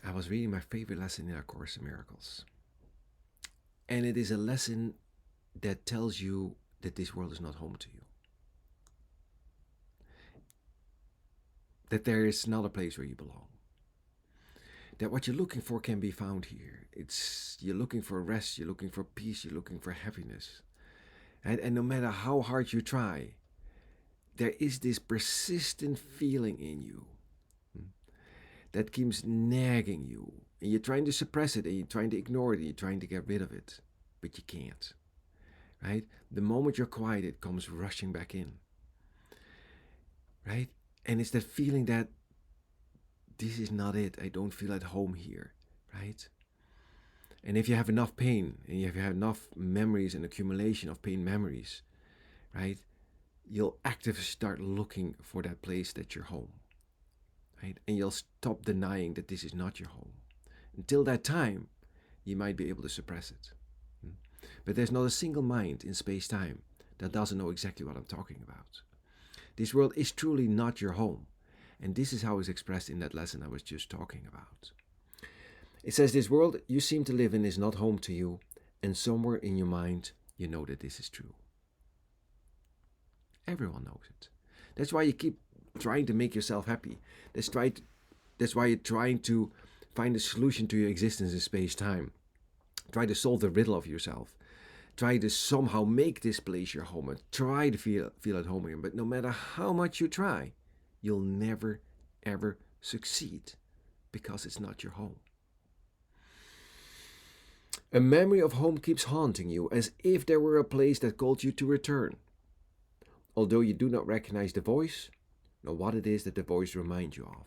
I was reading my favorite lesson in A Course in Miracles. And it is a lesson that tells you that this world is not home to you. That there is another place where you belong. That what you're looking for can be found here. It's you're looking for rest, you're looking for peace, you're looking for happiness. And no matter how hard you try, there is this persistent feeling in you that keeps nagging you. And you're trying to suppress it and you're trying to ignore it and you're trying to get rid of it. But you can't. Right? The moment you're quiet, it comes rushing back in. Right? And it's that feeling that this is not it. I don't feel at home here. Right? And if you have enough pain and you have enough memories and accumulation of pain memories, right, you'll actively start looking for that place that's your home. Right? And you'll stop denying that this is not your home. Until that time, you might be able to suppress it. But there's not a single mind in space-time that doesn't know exactly what I'm talking about. This world is truly not your home. And this is how it's expressed in that lesson I was just talking about. It says, this world you seem to live in is not home to you, and somewhere in your mind you know that this is true. Everyone knows it. That's why you keep trying to make yourself happy. That's why you're trying to find a solution to your existence in space-time. Try to solve the riddle of yourself. Try to somehow make this place your home and try to feel at home again. But no matter how much you try, you'll never, ever succeed because it's not your home. A memory of home keeps haunting you as if there were a place that called you to return. Although you do not recognize the voice, nor what it is that the voice reminds you of.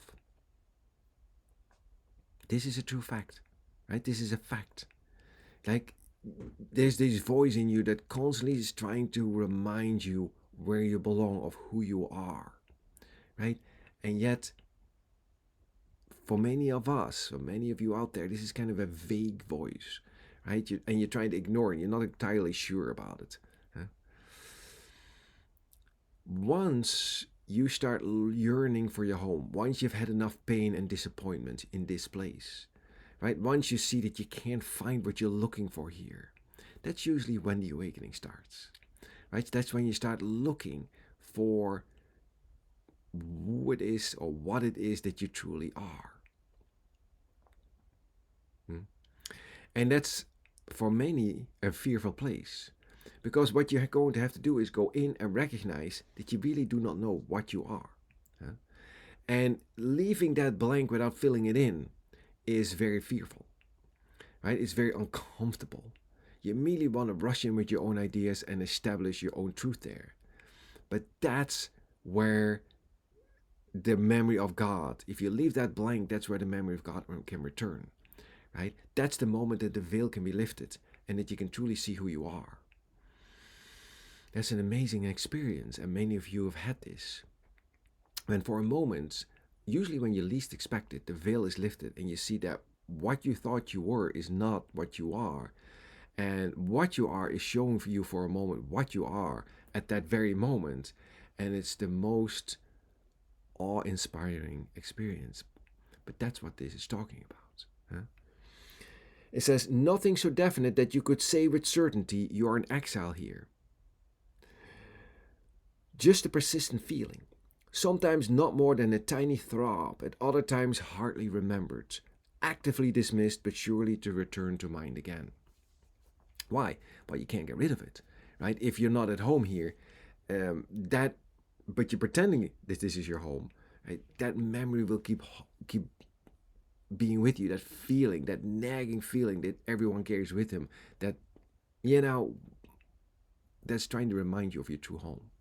This is a true fact, right? This is a fact. Like, there's this voice in you that constantly is trying to remind you where you belong, of who you are, right? And yet, for many of us, for many of you out there, this is kind of a vague voice, right? And you're trying to ignore it. You're not entirely sure about it. Huh? Once you start yearning for your home, once you've had enough pain and disappointment in this place, right? Once you see that you can't find what you're looking for here, that's usually when the awakening starts, right? That's when you start looking for who it is or what it is that you truly are. And that's, for many, a fearful place. Because what you're going to have to do is go in and recognize that you really do not know what you are. And leaving that blank without filling it in is very fearful, right? It's very uncomfortable. You immediately want to rush in with your own ideas and establish your own truth there. But that's where the memory of God, if you leave that blank, that's where the memory of God can return, right? That's the moment that the veil can be lifted and that you can truly see who you are. That's an amazing experience, and many of you have had this. And for a moment, usually when you least expect it, the veil is lifted and you see that what you thought you were is not what you are. And what you are is showing for you for a moment what you are at that very moment. And it's the most awe-inspiring experience. But that's what this is talking about. Huh? It says, nothing so definite that you could say with certainty you are in exile here. Just a persistent feeling, sometimes not more than a tiny throb, at other times hardly remembered, actively dismissed but surely to return to mind again. Why? Well, you can't get rid of it, right? If you're not at home here, but you're pretending that this is your home, right? That memory will keep being with you. That feeling, that nagging feeling that everyone carries with him, that that's trying to remind you of your true home.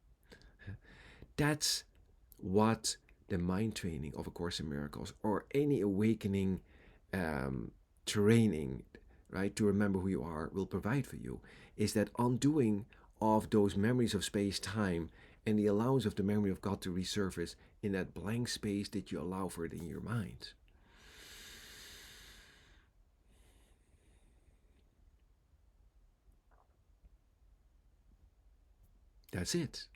That's what the mind training of A Course in Miracles or any awakening training, right, to remember who you are will provide for you, is that undoing of those memories of space-time and the allowance of the memory of God to resurface in that blank space that you allow for it in your mind. That's it,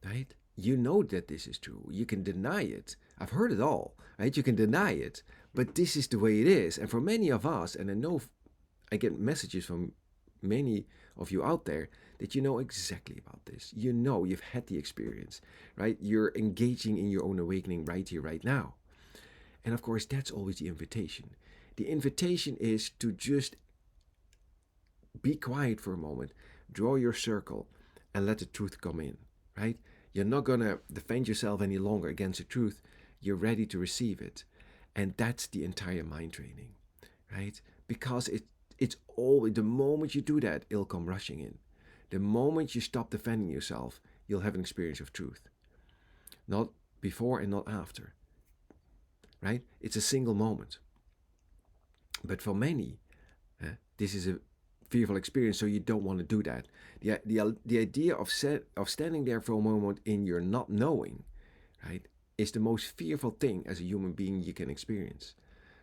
right? You know that this is true. You can deny it. I've heard it all, right? You can deny it, But this is the way it is. And for many of us, and I know I get messages from many of you out there that you know exactly about this. You know, you've had the experience, right? You're engaging in your own awakening right here, right now. And of course, that's always the invitation. The invitation is to just be quiet for a moment, draw your circle, and let the truth come in, right? You're not going to defend yourself any longer against the truth. You're ready to receive it. And that's the entire mind training, right? Because it's always, the moment you do that, it'll come rushing in. The moment you stop defending yourself, you'll have an experience of truth. Not before and not after, right? It's a single moment. But for many, this is a fearful experience, so you don't want to do that. The idea of standing there for a moment in your not knowing, right, is the most fearful thing as a human being you can experience.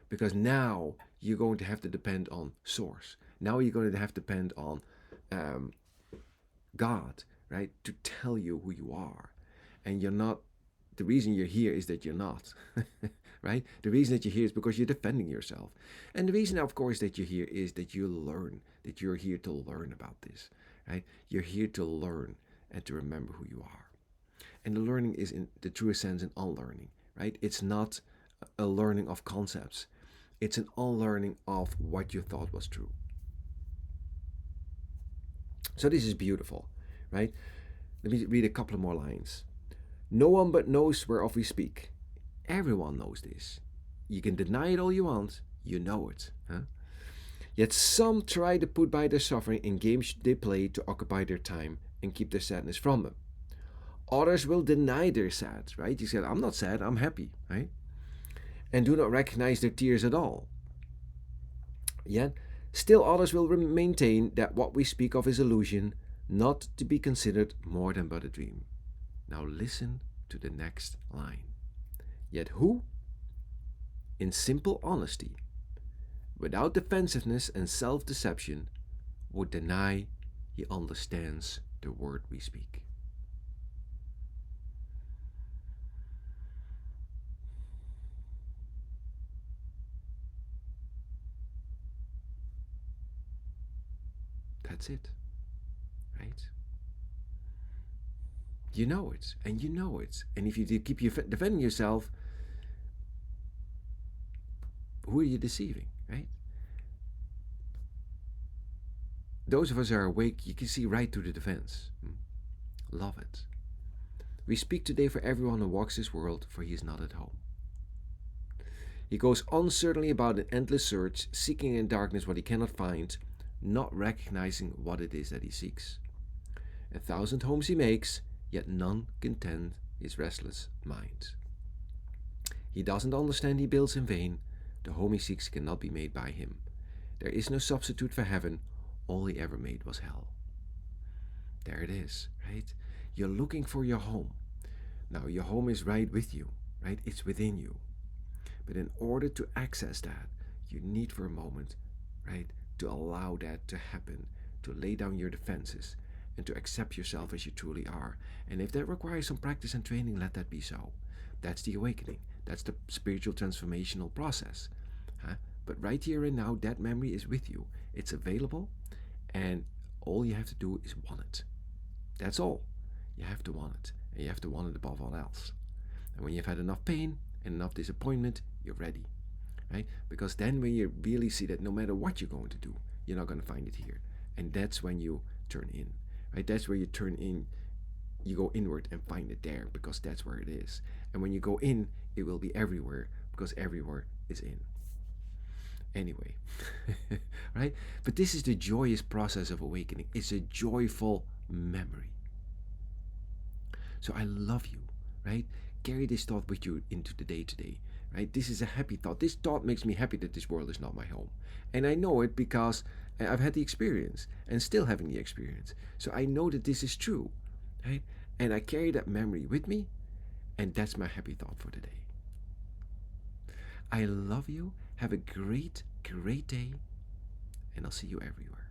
Because now you're going to have to depend on source. Now you're going to have to depend on God, right, to tell you who you are. And you're not, the reason you're here is that you're not, right? The reason that you're here is because you're defending yourself. And the reason, of course, that you're here is that you learn, that you're here to learn about this, right? You're here to learn and to remember who you are. And the learning is, in the truest sense, an unlearning, right? It's not a learning of concepts. It's an unlearning of what you thought was true. So this is beautiful, right? Let me read a couple of more lines. No one but knows whereof we speak. Everyone knows this. You can deny it all you want, you know it. Huh? Yet some try to put by their suffering in games they play to occupy their time and keep their sadness from them. Others will deny their sad, right? You said, I'm not sad, I'm happy, right? And do not recognize their tears at all. Yet, still others will maintain that what we speak of is illusion, not to be considered more than but a dream. Now listen to the next line. Yet who, in simple honesty, without defensiveness and self-deception, would deny he understands the word we speak? That's it, right? You know it, and you know it. And if you keep defending yourself, who are you deceiving, right? Those of us who are awake, you can see right through the defense. Love it. We speak today for everyone who walks this world, for he is not at home. He goes uncertainly about an endless search, seeking in darkness what he cannot find, not recognizing what it is that he seeks. 1,000 homes he makes, yet none content his restless mind. He doesn't understand he builds in vain. The home he seeks cannot be made by him. There is no substitute for heaven. All he ever made was hell. There it is, right? You're looking for your home. Now, your home is right with you, right? It's within you. But in order to access that, you need for a moment, right, to allow that to happen, to lay down your defenses, and to accept yourself as you truly are. And if that requires some practice and training, let that be so. That's the awakening. That's the spiritual transformational process. But right here and now, that memory is with you. It's available, and all you have to do is want it. That's all. You have to want it, and you have to want it above all else. And when you've had enough pain and enough disappointment, you're ready, right? Because then when you really see that no matter what you're going to do, you're not going to find it here. And that's when you turn in, right? That's where you turn in. You go inward and find it there, because that's where it is. And when you go in, it will be everywhere, because everywhere is in. Anyway, right? But this is the joyous process of awakening. It's a joyful memory. So I love you, right? Carry this thought with you into the day today, right? This is a happy thought. This thought makes me happy that this world is not my home. And I know it because I've had the experience and still having the experience. So I know that this is true, right? And I carry that memory with me, and that's my happy thought for today. I love you. Have a great, great day, and I'll see you everywhere.